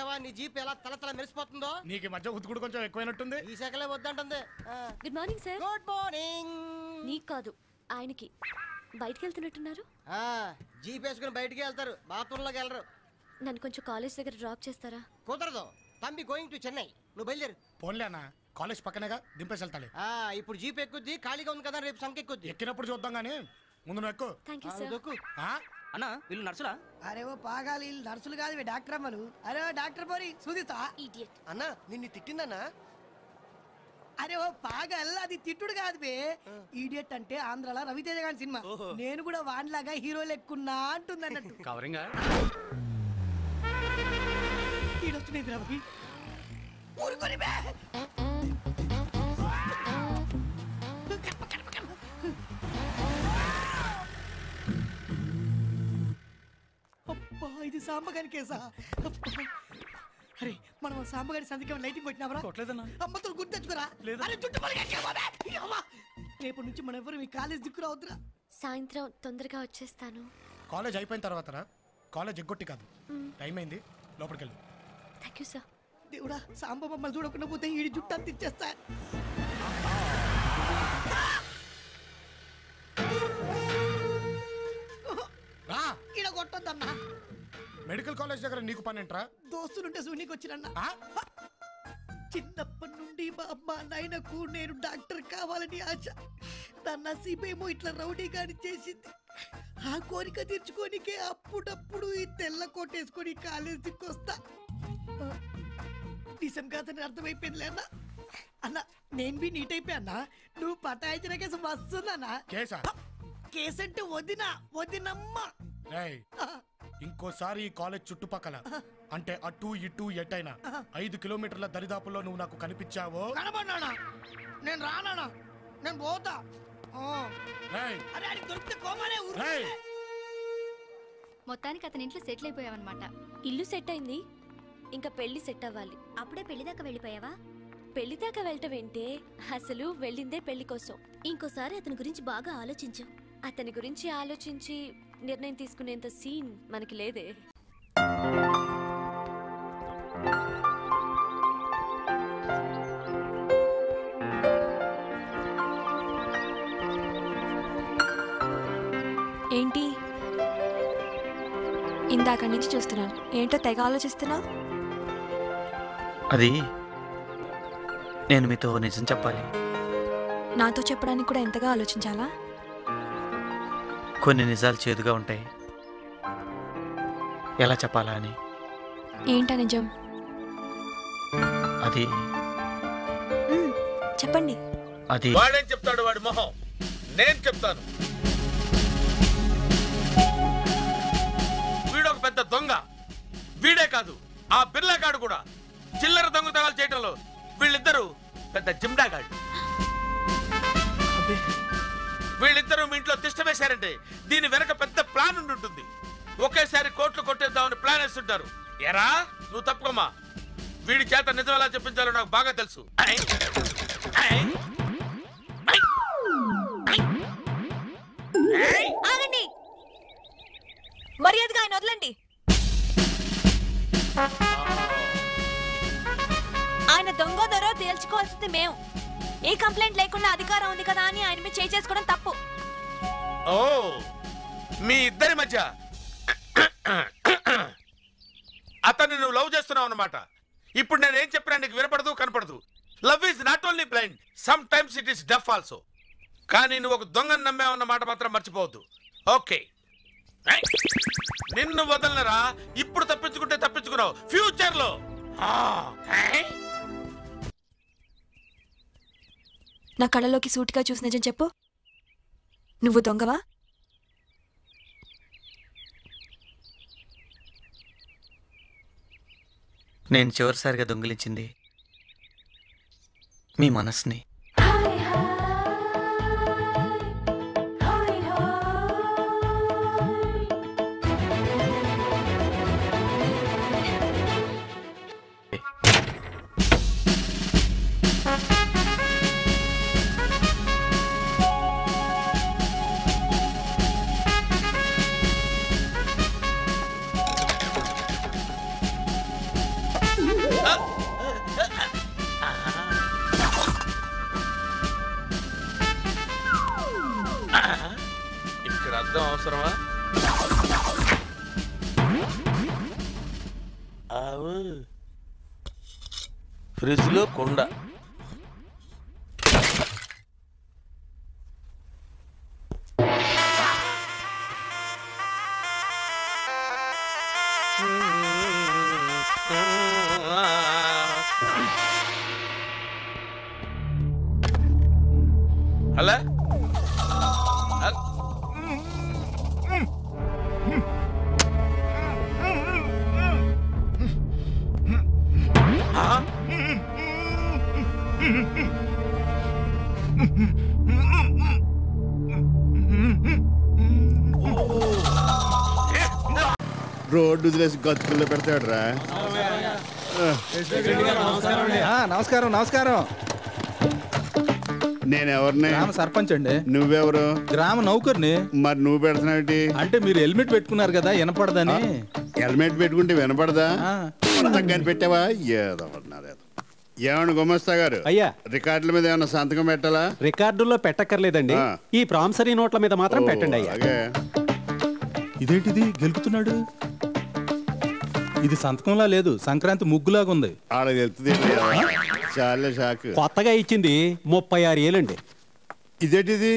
చూసావా నీ జీప్ ఎలా తల మెరిసిపోతుందో? నీకు ఈ మధ్య ఉతుకుడు కొంచెం ఎక్కువైనట్టుంది. ఈ శాఖలే వద్దంటుంది. Good morning sir. Good morning. నీకు కాదు ఆయనకి. బయటికి వెళ్తున్నట్టున్నారు. జీప్ వేసుకుని బయటికి వెళ్తారు, బాత్రూంలోకి వెళ్ళరు. నన్ను కొంచెం కాలేజ్ దగ్గర డ్రాప్ చేస్తారా? కుదరదు, తంబి గోయింగ్ టు చెన్నై. నువ్వు బయలుదేరు. పోన్లే అన్న, కాలేజ్ పక్కనేగా, దింపేసి వెళ్తాలి. ఇప్పుడు జీప్ ఎక్కుద్ది, ఖాళీగా ఉంది కదా, రేపు సంఖ్య ఎక్కుద్ది. ఎక్కినప్పుడు చూద్దాం గానీ ముందు నువ్వు ఎక్కు. Thank you sir. అన్నా వీళ్ళు నర్సులా? అరే ఓ పాగాలి, నర్సులు కాదు డాక్టర్ అమ్మలు. అరే డాక్టర్ పోరి సుదీతా. ఇడియట్. అన్నా నిన్ను తిట్టిందన్నా? అరే ఓ పాగల్, అది తిట్టుడు కాదు బే. ఈడియట్ అంటే ఆంధ్రాలో రవితేజ గారి సినిమా. నేను కూడా వాన్లాగా హీరో లెక్కున్నా అంటుంది అన్నట్టు. కవరింగా ఈడొచ్చినది రవి. ఊరుకొని బే. అబ్బా ఇది సాంబగారి కేసా? అరే మనం సాంబగారి సంతకం లైటింగ్ కొట్టినావరా? కొట్టలేదన్నా. అమ్మతో గుర్తు తెచ్చుకోరా. అరే రేపటి నుంచి మనం ఎవరు మీ కాలేజ్ దిక్కు రావద్దురా. సాయంత్రం తొందరగా వచ్చేస్తాను. కాలేజ్ అయిపోయిన తర్వాత రా. కాలేజ్ ఎగ్గొట్టి కాదు, టైం అయింది, లోపలికి వెళ్ళు. Thank you sir. దేవుడా, సాంబ మమ్మల్ని చూడకుండా పోతే ఈ జుట్టు అంత ఇచ్చేస్తా. రా. ఈడ కొట్టొద్దన్నా. మెడికల్ కాలేజ్ దగ్గర నీకు పని ఏంట్రా? దోస్తులుంటే సూనికి వచ్చిరన్నా. చిన్నప్పటి నుండి మా అమ్మ నాయనకు నేను డాక్టర్ కావాలని ఆశ. తన నసీబేమో ఇట్లా రౌడీగాని చేసింది. ఆ కోరిక తీర్చుకోనికే అప్పుడప్పుడు ఈ తెల్ల కోటేసుకొని కాలేజ్ దిక్కొస్తా. నిజం కాదని అర్థమైపోయిందిలే అన్న. అన్న నేను బి నీట్ అయిపోయా అన్న. నువ్వు పటాయించిన కేసు వస్తుందన్నా. కేసంటే వదినమ్మ. ఇంకోసారి ఈ కాలేజ్ చుట్టుపక్కల అంటే అటు ఇటు ఎటైనా 5 కిలోమీటర్ల దరిదాపుల్లో నువ్వు నాకు కనిపించావో కనబడినా నేను రానా, నేను పోతా. మొత్తానికి అతని ఇంట్లో సెటిల్ అయిపోయావన్నమాట. ఇల్లు సెట్ అయింది, ఇంకా పెళ్లి సెట్ అవ్వాలి. అప్పుడే పెళ్లి దాకా వెళ్ళిపోయావా? పెళ్లి దాకా వెళ్ళటం ఏంటే, అసలు వెళ్ళిందే పెళ్లి కోసం. ఇంకోసారి అతని గురించి బాగా ఆలోచించు. అతని గురించి ఆలోచించి నిర్ణయం తీసుకునేంత సీన్ మనకి లేదే. ఏంటి ఇందాక నుంచి చూస్తున్నాను, ఏంటో తెగ ఆలోచిస్తున్నా? అది నేను మీతో నిజం చెప్పాలి. నాతో చెప్పడానికి కూడా ఎంతగా ఆలోచించాలా? కొన్ని నిజాలు చేదుగా ఉంటాయి, ఎలా చెప్పాలా అని. ఏంటా నిజం? అది చెప్పండి. అది వాడేం చెప్తాడు, వాడి మొహం. నేను చెప్తాను. వీడొక పెద్ద దొంగ. వీడే కాదు, ఆ బిర్లాగాడు కూడా చిల్లర దొంగతనాలు చేయడంలో వీళ్ళిద్దరూ పెద్ద జిమ్డాగాడు. వీళ్ళిద్దరూ మీ ఇంట్లో తిష్ట వేశారంటే దీని వెనక పెద్ద ప్లాన్ ఉండి ఉంటుంది. ఒకేసారి కోట్లు కొట్టేద్దామని ప్లాన్ వేస్తుంటారు. ఎరా నువ్వు తప్పుకోమా, వీడి చేత నిజం ఎలా చెప్పించాలో నాకు బాగా తెలుసు. ఆగండి, మర్యాదగా ఆయన వదలండి. ఆయన దొంగ దొర తేల్చుకోవాల్సింది మేము. ఏ కంప్లైంట్ లేకుండా అధికారం ఉంది కదా అని ఆయన మీద చేసుకోవడం తప్పు. ఓ మీ ఇద్దరి మధ్య అతన్ని నువ్వు లవ్ చేస్తున్నావు అన్నమాట. ఇప్పుడు నేను ఏం చెప్పినా నీకు వినపడదు, కనపడదు. Love is not only blind, some times it is deaf also. కానీ నువ్వు ఒక దొంగను నమ్మావన్న మాట మాత్రం మర్చిపోవద్దు. ఓకే, నిన్ను వదలనరా. ఇప్పుడు తప్పించుకుంటే తప్పించుకున్నావు, ఫ్యూచర్ లో నా కళ్ళలోకి సూటిగా చూసి నిజం చెప్పు, నువ్వు దొంగవా? నేను చివరిసారిగా దొంగిలించింది మీ మనసుని. అవసరమా? ఆవు ఫ్రిడ్జ్లో కుండ. అలా రోడ్డు వదిలేసి గతుకుల్లో పెడతాడు రా. నమస్కారం నమస్కారం. నేనెవరిని? గ్రామ సర్పంచ్ అండి. నువ్వెవరు? గ్రామ నౌకర్ని. మరి నువ్వు పెడుతున్నావు? అంటే మీరు హెల్మెట్ పెట్టుకున్నారు కదా వినపడదని. హెల్మెట్ పెట్టుకుంటే వినపడదా? తగ్గని పెట్టావా? ఏమన్నా గుమస్తా గారు, అయ్యా రికార్డుల మీద ఏమన్నా సంతకం పెట్టాలా? రికార్డుల్లో పెట్టక్కర్లేదండి, ఈ ప్రామిసరీ నోట్ల మీద మాత్రం పెట్టండి అయ్యా. ఇదేంటిది గెలుపుతున్నాడు? ఇది సంతకంలా లేదు, సంక్రాంతి ముగ్గులాగా ఉంది. చాలా షాక్. కొత్తగా ఇచ్చింది 36 ఏళ్ళండి. ఇదేంటిది?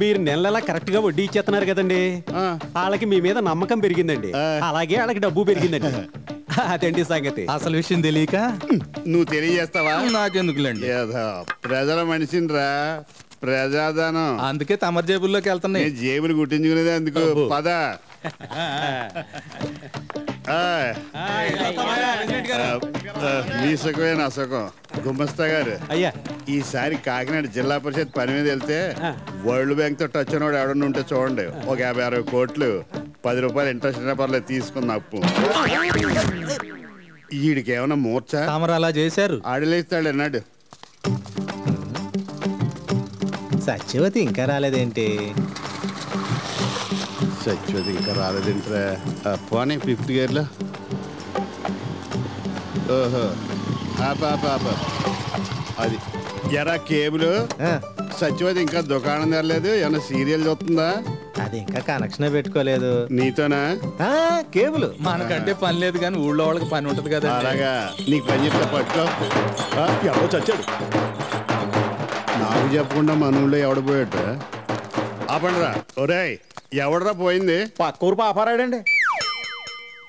మీరు నెలలా కరెక్ట్ గా వడ్డీ ఇచ్చేస్తున్నారు కదండి, వాళ్ళకి మీ మీద నమ్మకం పెరిగిందండి, అలాగే వాళ్ళకి డబ్బు పెరిగిందండి. అదండి సంగతి. అసలు విషయం తెలియక నువ్వు తెలియజేస్తావా? నాకెందుకులేండి, ప్రజల మనిషిని రా, ప్రజాదానం. అందుకే తమర జేబుల్లోకి వెళ్తున్నాయి. జేబులు కుట్టించుకునేది అందుకు. పద మీ సుఖమేనా సుఖం? గుమ్మస్తా గారు అయ్యా, ఈసారి కాకినాడ జిల్లా పరిషత్ పని మీద వెళ్తే వరల్డ్ బ్యాంక్ తో టచ్ అయినోడు ఎవడన్నా ఉంటే చూడండి. ఒక 50-60 కోట్లు 10 రూపాయలు ఇంట్రెస్ట్ పర్లేదు తీసుకున్న అప్పు. వీడికి ఏమన్నా మూర్చ? తమరు అలా చేశారు. ఆడలేస్తాడు అన్నాడు. సత్యవతి ఇంకా రాలేదేంటి? సత్యవతి ఇంకా రాలేదేంట్రా? పోనీ 50 గేర్లో. ఓహో అది ఎరా కేబుల్. సత్యవతి ఇంకా దుకాణం తెరలేదు, ఏమన్నా సీరియల్ చూస్తుందా? అది ఇంకా కనెక్షన్ పెట్టుకోలేదు. నీతోనా? కేబుల్ మనకంటే పని లేదు కానీ ఊళ్ళో వాళ్ళకి పని ఉంటది కదా. అలాగా, నీకు పని చెప్తా పట్టుకో. ఎవడో చచ్చాడు. నాకు చెప్పకుండా మన ఊళ్ళో ఎవడ పోయాడు? ఆపండిరా. ఒరేయ్, ఎవడరా పోయింది? పక్క ఊరు పాపారాడండి.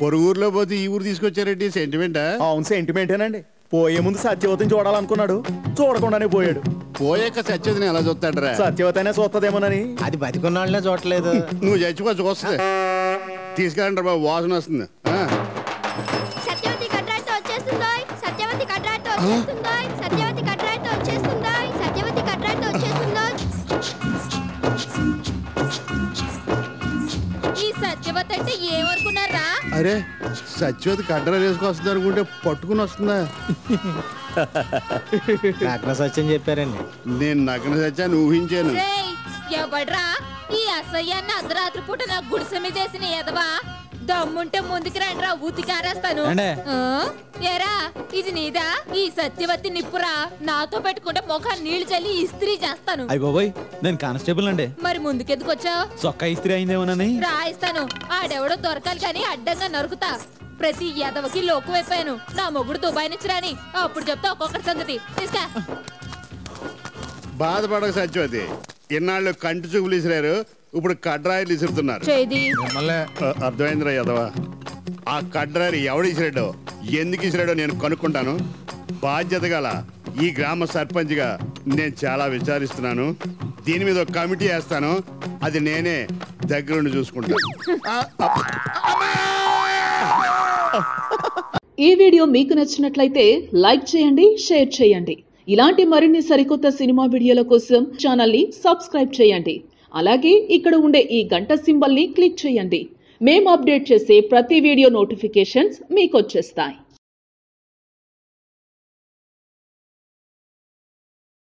పొరుగురులో పోతే ఈ ఊరు తీసుకొచ్చారేంటి? సెంటిమెంటా? అవును, సెంటిమెంటేనండి. పోయే ముందు సత్యవతిని చూడాలనుకున్నాడు, చూడకుండానే పోయాడు. పోయాక సత్యవతిని ఎలా చూస్తాడరా? సత్యవతి అయినా చూస్తుందేమోనని. అది బతికున్నాళ్ళనే చూడలేదు. నువ్వు చచ్చిపో, చూస్తుంది. తీసుకెళ్ళండి బాబు, వాసన వస్తుంది. సత్యవతి కట్రాయితో వచ్చేస్తుందో, సత్యవతి కట్రాయితో వచ్చేస్తుందో, సత్యవతి కట్రాయితో వచ్చేస్తుందో, సత్యవతి కట్రాయితో వచ్చేస్తుందో. ఈ సత్యవతి అంటే ఏమనుకున్నారా? అరే, సత్యవతి కడ్డరా వేసుకొస్తుంది అనుకుంటే పట్టుకుని వస్తుందా? నగ్న సత్యం చెప్పారండి. నేను నగ్న సత్యాన్ని ఊహించాను. ఎవడ్రా ఈ అసహ్యాన్ని అర్ధరాత్రి పూట నా గుడిసె మీద వేసిన ఎదవా? దమ్ముంటే ముందుకు రండిరా, ఉతికారేస్తాను. ఏరా, ఇది నీదా? ఈ సత్యవతి నిప్పురా, నాతో పెట్టుకుంటే ముఖాన్ని నీళ్లు చల్లి ఇస్త్రీ చేస్తాను. అయ్య బాబోయ్, నేను కానిస్టేబుల్ అండి. మరి ముందుకెందుకు వచ్చావు? చొక్కా ఇస్త్రీ అయిందేమోనని. రాయిస్తాను, ఆడెవడో దొరకాలి కానీ అడ్డంగా నరుకుతా. ప్రతి ఎదవకి లోకు అయిపోయాను. నా మొగుడు దుబాయ్ నుంచి రాని, అప్పుడు చెప్తా ఒక్కొక్కటి సంగతి. తీసుకా. బాధపడక సత్యవతి, ఇన్నాళ్ళు కంటి చూపులు ఇసిరారు, ఇప్పుడు కడ్రాయిలు ఇసురుతున్నారు. అర్థమైందిరా యదవా? ఆ కడ్రాయి ఎవడు ఇసిరాడో, ఎందుకు ఇసిరాడో నేను కనుక్కుంటాను. బాధ్యత గల ఈ గ్రామ సర్పంచ్గా నేను చాలా విచారిస్తున్నాను. దీని మీద ఒక కమిటీ వేస్తాను, అది నేనే దగ్గరుండి చూసుకుంటాను. ఈ వీడియో మీకు నచ్చినట్లయితే లైక్ చేయండి, షేర్ చేయండి. ఇలాంటి మరిన్ని సరికొత్త సినిమా వీడియోల కోసం ఛానల్ని సబ్స్క్రైబ్ చేయండి. అలాగే ఇక్కడ ఉండే ఈ గంట సింబల్ని క్లిక్ చేయండి. మేము అప్డేట్ చేసే ప్రతి వీడియో నోటిఫికేషన్స్ మీకు వచ్చేస్తాయి.